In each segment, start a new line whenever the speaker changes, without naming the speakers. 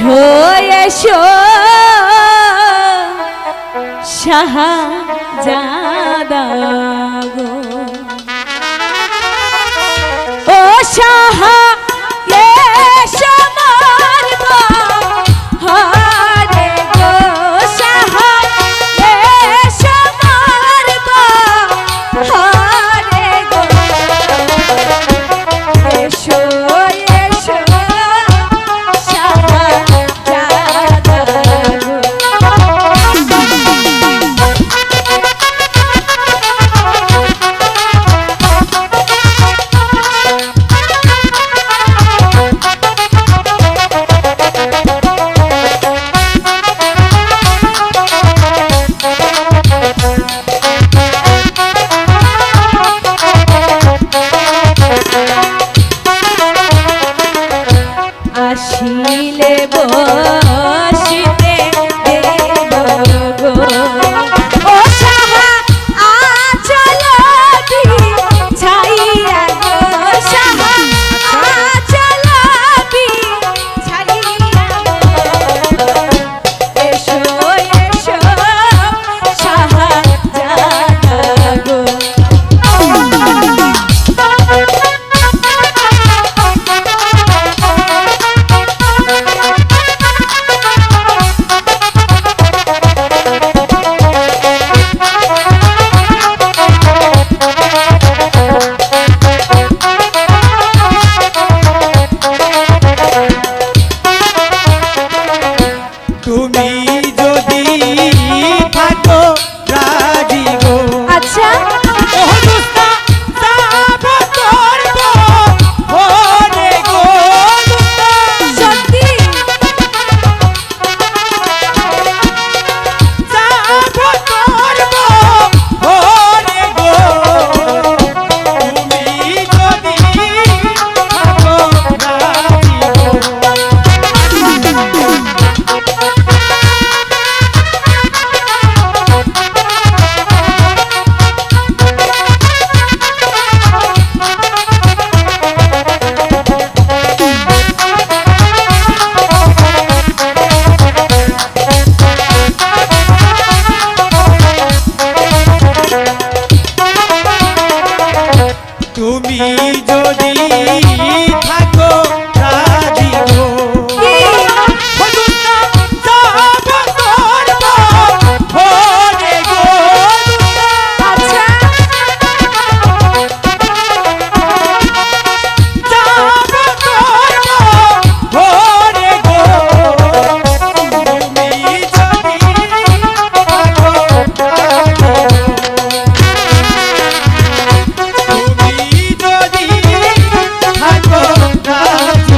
এসো এসো শাহজাদা গো ও শাহা এসো মারবা হারে গো শাহা এসো মারবা হারে গো এসো এসো শাহজাদা গো আসিলে বসিতে দেব গো ও শাহা আচল ছাইয়া গো শাহা আচল ছাইয়া গো এসো এসো শাহজাদা গো
তুমি যদি থাকো রাজি গো
আচ্ছা
ও দুস্তা যাব করব ওরে গো দুস্তা
সত্যি
যাব করব ওরে গো তুমি যদি থাকো রাজি গো তুমি যদি থাকো রাজি গো ও দুস্তা যাব করব ওরে গো দুস্তা
আচ্ছা
যাব করব ওরে গো তুমি যদি থাকো রাজি গো তুমি যদি থাকো রাজি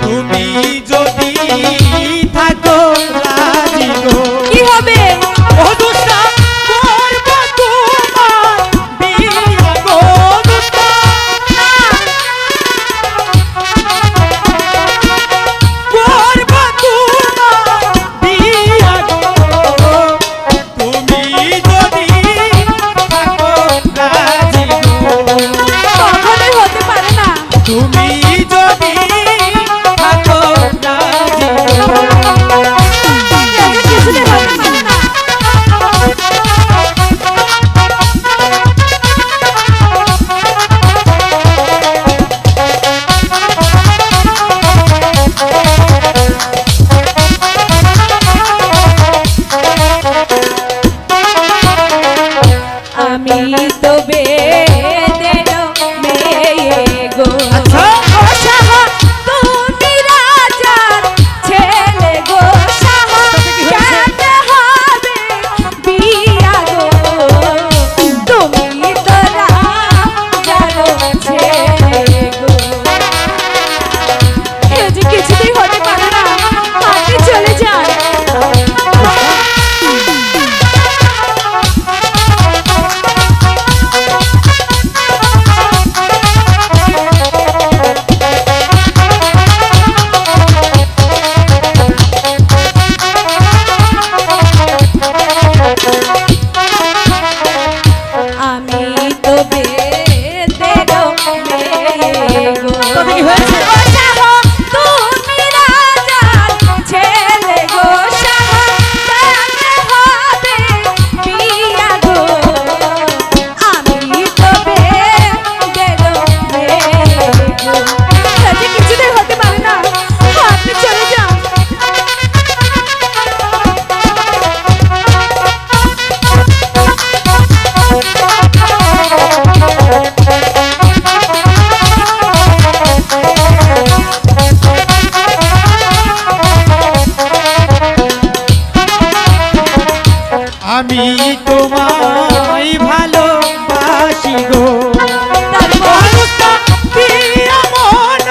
তুমি যদি থাকো রাজি গো
কি হবে
ও দুস্তা করব তোমার বিয়া গো দুস্তা করব তোমার বিয়া গো তুমি যদি থাকো রাজি গো
কখনোই হতে পারে না
তুমি যদি থাকো রাজি গো
এটা কিছুতে হতে পারে না আমি তো বেদের মেয়ে গো
আচ্ছা তাতে কি হয়েছে?
ও শাহ তুমি রাজার ছেলে গো শাহ তাতে হবে বিয়া গো আমি তবে দেব মেয়ে গো রাজি কিছুতেই হতে পারে না আপনি চলে যান
আমি তোমায় ভালোবাসি গো
তারপর
মানুষটা দিয়া মন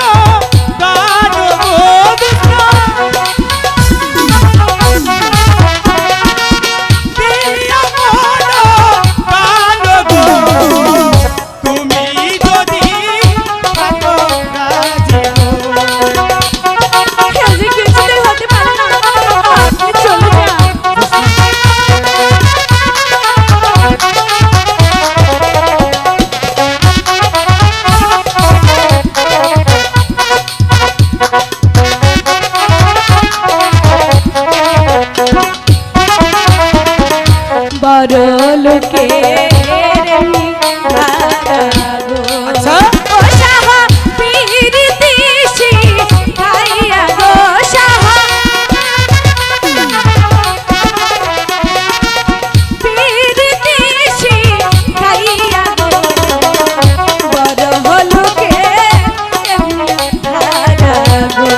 গান গো দুষ্ট দিয়া মন গান গো তুমি যদি থাকো রাজি গো
রাজি কিছুতেই হতে পারে না আপনি চলে যান বড় লোকের
আচ্ছা।
ও শাহ পিরিতিশি খাইয়া গো শাহ পিরিতিশি খাইয়া গো বড় লোকের ধারা গো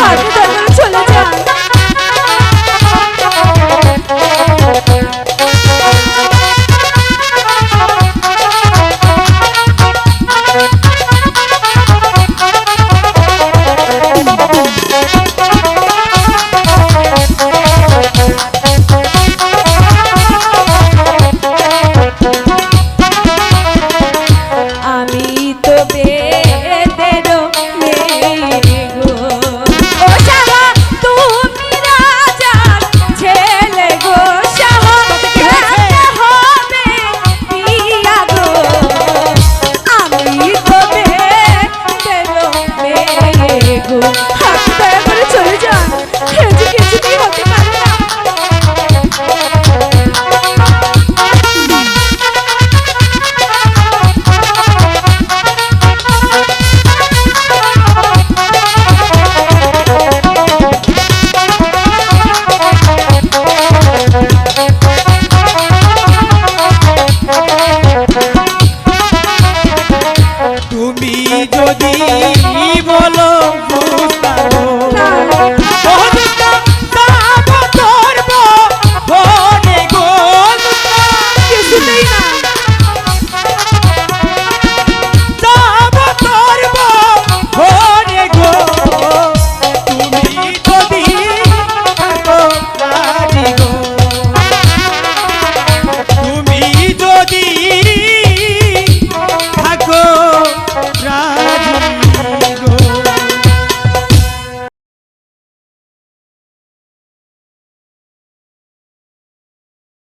আপনি তাহলে চলে যান আমি তো বেদের মেয়ে গো ও শাহ তুমি রাজার ছেলে গো শাহ তাতে হবে বিয়া গো আমি তো বেদের মেয়ে গো আপনি দয়া করে চলে যান যে কিছুতেই হতে পারে না
তুমি যদি বলো